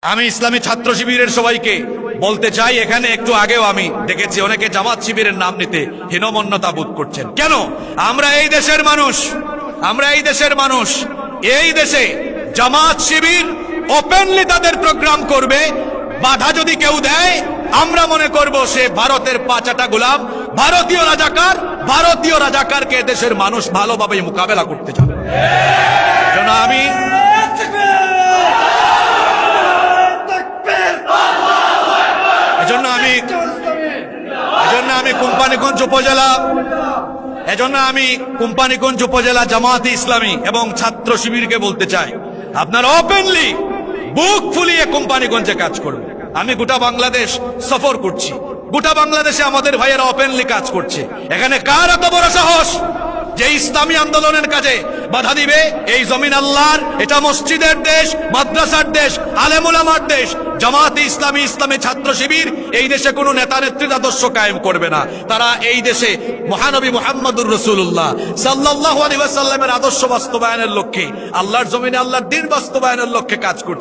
আমি ইসলামী ছাত্র শিবিরের সবাইকে বলতে চাই, এখানে একটু আগেও আমি দেখেছি অনেকে জামাত শিবিরের নাম নিতে হীনমন্যতা বোধ করছেন। কেন? আমরা এই দেশের মানুষ, এই দেশে জামাত শিবির ওপেনলি তাদের প্রোগ্রাম করবে। বাধা যদি কেউ দেয়, আমরা মনে করব সে ভারতের পাঁচাটা গোলাম, ভারতীয় রাজাকারকে দেশের মানুষ ভালোভাবে মোকাবেলা করতে চায়। এজন্য আমি কোম্পানীগঞ্জ উপজেলা জামাতে ইসলামী এবং ছাত্র শিবিরকে বলতে চাই, আপনারা ওপেনলি বুক ফুলিয়ে কোম্পানীগঞ্জে কাজ করবেন। আমি গোটা বাংলাদেশ সফর করছি, গোটা বাংলাদেশে আমাদের ভাইয়েরা ওপেনলি কাজ করছে। এখানে কার এত বড় সাহস যে ইসলামী আন্দোলনের কাজে বাধা দিবে? এই জমিন আল্লাহর, এটা মসজিদের দেশ, মাদ্রাসার দেশ, আলেম উলামার দেশ। জামাতে ইসলামী, ইসলামী ছাত্র শিবির এই দেশে কোনো নেতা নেত্রীর আদর্শ কায়েম করবে না। তারা এই দেশে মহানবী মুহাম্মদুর রাসূলুল্লাহ সাল্লাল্লাহু আলাইহি ওয়াসাল্লামের আদর্শ বাস্তবায়নের লক্ষ্যে, আল্লাহর জমিনে আল্লাহর দ্বীন বাস্তবায়নের লক্ষ্যে কাজ করছে।